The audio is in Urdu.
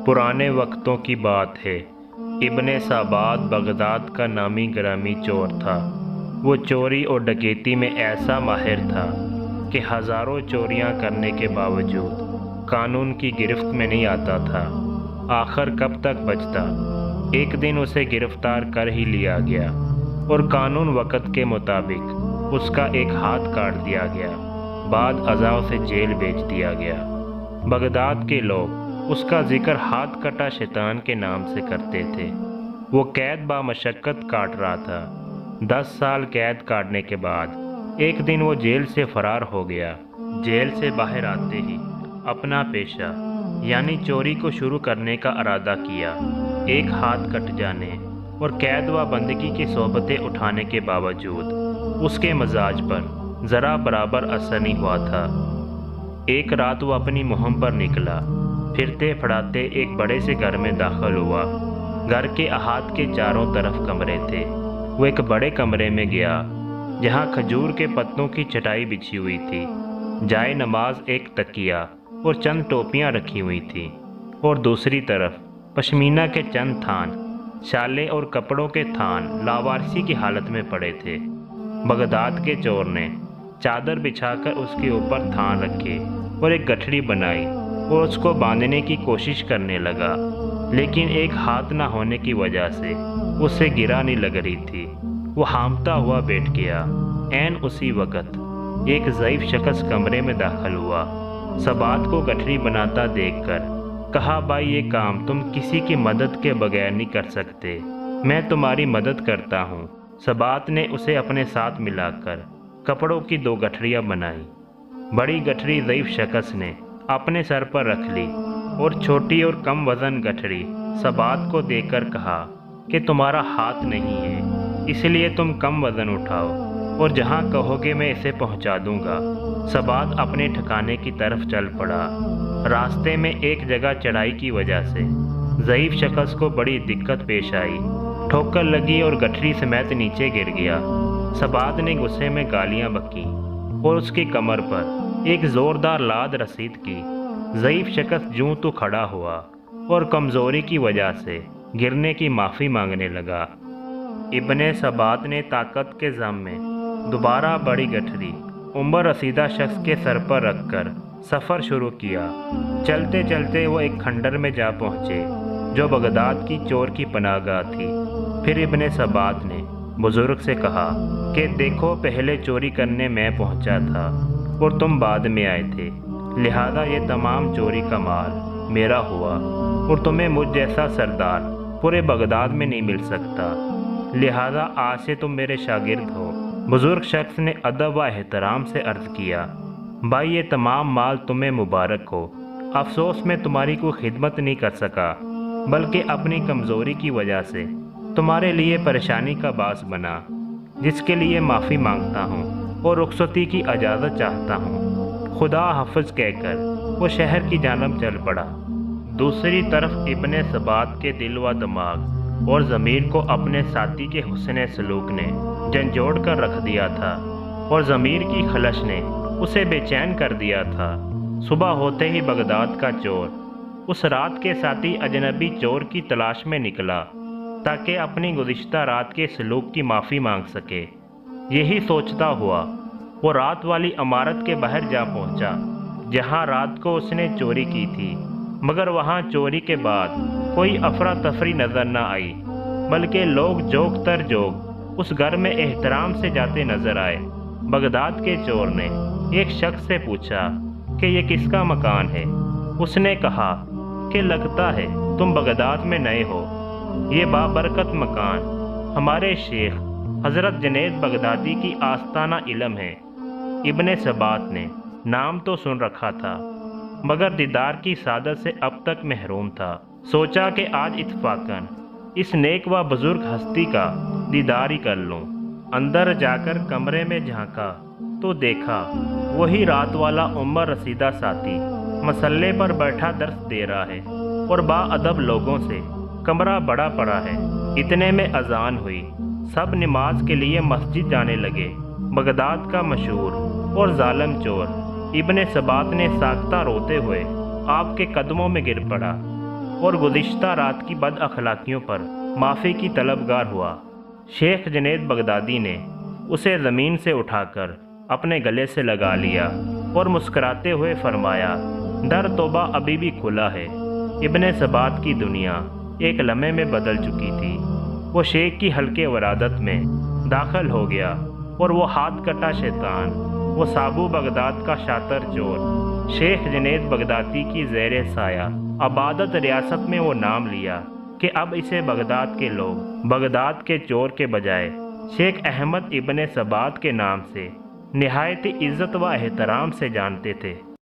پرانے وقتوں کی بات ہے۔ ابن سبات بغداد کا نامی گرامی چور تھا۔ وہ چوری اور ڈکیتی میں ایسا ماہر تھا کہ ہزاروں چوریاں کرنے کے باوجود قانون کی گرفت میں نہیں آتا تھا۔ آخر کب تک بچتا؟ ایک دن اسے گرفتار کر ہی لیا گیا اور قانون وقت کے مطابق اس کا ایک ہاتھ کاٹ دیا گیا۔ بعد ازاں اسے جیل بھیج دیا گیا۔ بغداد کے لوگ اس کا ذکر ہاتھ کٹا شیطان کے نام سے کرتے تھے۔ وہ قید با مشقت کاٹ رہا تھا۔ 10 سال قید کاٹنے کے بعد ایک دن وہ جیل سے فرار ہو گیا۔ جیل سے باہر آتے ہی اپنا پیشہ یعنی چوری کو شروع کرنے کا ارادہ کیا۔ ایک ہاتھ کٹ جانے اور قید و بندگی کی صحبتیں اٹھانے کے باوجود اس کے مزاج پر ذرا برابر اثر نہیں ہوا تھا۔ ایک رات وہ اپنی مہم پر نکلا۔ پھرتے پھڑاتے ایک بڑے سے گھر میں داخل ہوا۔ گھر کے احاط کے چاروں طرف کمرے تھے۔ وہ ایک بڑے کمرے میں گیا جہاں کھجور کے پتوں کی چٹائی بچھی ہوئی تھی، جائے نماز ایک تکیہ اور چند ٹوپیاں رکھی ہوئی تھیں، اور دوسری طرف پشمینہ کے چند تھان، شالیں اور کپڑوں کے تھان لاوارسی کی حالت میں پڑے تھے۔ بغداد کے چور نے چادر بچھا کر اس کے اوپر تھان رکھے اور ایک گٹھڑی بنائی اور اس کو باندھنے کی کوشش کرنے لگا، لیکن ایک ہاتھ نہ ہونے کی وجہ سے اسے گرا نہیں لگ رہی تھی۔ وہ ہامتا ہوا بیٹھ گیا۔ عین اسی وقت ایک ضعیف شخص کمرے میں داخل ہوا۔ سبات کو گٹھڑی بناتا دیکھ کر کہا، بھائی یہ کام تم کسی کی مدد کے بغیر نہیں کر سکتے، میں تمہاری مدد کرتا ہوں۔ سبات نے اسے اپنے ساتھ ملا کر کپڑوں کی 2 گٹھڑیاں بنائی۔ بڑی گٹھڑی ضعیف شخص نے اپنے سر پر رکھ لی اور چھوٹی اور کم وزن گٹھڑی سبات کو دے کر کہا کہ تمہارا ہاتھ نہیں ہے، اس لیے تم کم وزن اٹھاؤ اور جہاں کہو گے میں اسے پہنچا دوں گا۔ سبات اپنے ٹھکانے کی طرف چل پڑا۔ راستے میں ایک جگہ چڑھائی کی وجہ سے ضعیف شخص کو بڑی دقت پیش آئی، ٹھوکر لگی اور گٹھڑی سمیت نیچے گر گیا۔ سبات نے غصے میں گالیاں بکیں اور اس کی کمر پر ایک زوردار لاد رسید کی۔ ضعیف شخص جوں تو کھڑا ہوا اور کمزوری کی وجہ سے گرنے کی معافی مانگنے لگا۔ ابن سبات نے طاقت کے ضم میں دوبارہ بڑی گٹھڑی عمر رسیدہ شخص کے سر پر رکھ کر سفر شروع کیا۔ چلتے چلتے وہ ایک کھنڈر میں جا پہنچے جو بغداد کی چور کی پناہ گاہ تھی۔ پھر ابن سبات نے بزرگ سے کہا کہ دیکھو، پہلے چوری کرنے میں پہنچا تھا اور تم بعد میں آئے تھے، لہذا یہ تمام چوری کا مال میرا ہوا اور تمہیں مجھ جیسا سردار پورے بغداد میں نہیں مل سکتا، لہذا آج سے تم میرے شاگرد ہو۔ بزرگ شخص نے ادب و احترام سے عرض کیا، بھائی یہ تمام مال تمہیں مبارک ہو، افسوس میں تمہاری کوئی خدمت نہیں کر سکا، بلکہ اپنی کمزوری کی وجہ سے تمہارے لیے پریشانی کا باعث بنا، جس کے لیے معافی مانگتا ہوں اور رخصتی کی اجازت چاہتا ہوں۔ خدا حافظ کہہ کر وہ شہر کی جانب چل پڑا۔ دوسری طرف ابن سبات کے دل و دماغ اور ضمیر کو اپنے ساتھی کے حسن سلوک نے جھنجھوڑ کر رکھ دیا تھا اور ضمیر کی خلش نے اسے بے چین کر دیا تھا۔ صبح ہوتے ہی بغداد کا چور اس رات کے ساتھی اجنبی چور کی تلاش میں نکلا تاکہ اپنی گزشتہ رات کے سلوک کی معافی مانگ سکے۔ یہی سوچتا ہوا وہ رات والی عمارت کے باہر جا پہنچا جہاں رات کو اس نے چوری کی تھی، مگر وہاں چوری کے بعد کوئی افراتفری نظر نہ آئی، بلکہ لوگ جوگ تر جوگ اس گھر میں احترام سے جاتے نظر آئے۔ بغداد کے چور نے ایک شخص سے پوچھا کہ یہ کس کا مکان ہے؟ اس نے کہا کہ لگتا ہے تم بغداد میں نئے ہو، یہ بابرکت مکان ہمارے شیخ حضرت جنید بغدادی کی آستانہ علم ہے۔ ابن سبات نے نام تو سن رکھا تھا مگر دیدار کی سعادت سے اب تک محروم تھا۔ سوچا کہ آج اتفاقاً اس نیک و بزرگ ہستی کا دیدار ہی کر لوں۔ اندر جا کر کمرے میں جھانکا تو دیکھا وہی رات والا عمر رسیدہ ساتھی مسلے پر بیٹھا درس دے رہا ہے اور با ادب لوگوں سے کمرہ بڑا پڑا ہے۔ اتنے میں اذان ہوئی، سب نماز کے لیے مسجد جانے لگے۔ بغداد کا مشہور اور ظالم چور ابن سبات نے ساختہ روتے ہوئے آپ کے قدموں میں گر پڑا۔ اور گزشتہ رات کی بد اخلاقیوں پر معافی کی طلبگار ہوا۔ شیخ جنید بغدادی نے اسے زمین سے اٹھا کر اپنے گلے سے لگا لیا اور مسکراتے ہوئے فرمایا، در توبہ ابھی بھی کھلا ہے۔ ابن ثبات کی دنیا ایک لمحے میں بدل چکی تھی۔ وہ شیخ کی حلقے ورادت میں داخل ہو گیا اور وہ ہاتھ کٹا شیطان، وہ سابو بغداد کا شاطر چور، شیخ جنید بغدادی کی زیر سایہ عبادت ریاست میں وہ نام لیا کہ اب اسے بغداد کے لوگ بغداد کے چور کے بجائے شیخ احمد ابن ثبات کے نام سے نہایت عزت و احترام سے جانتے تھے۔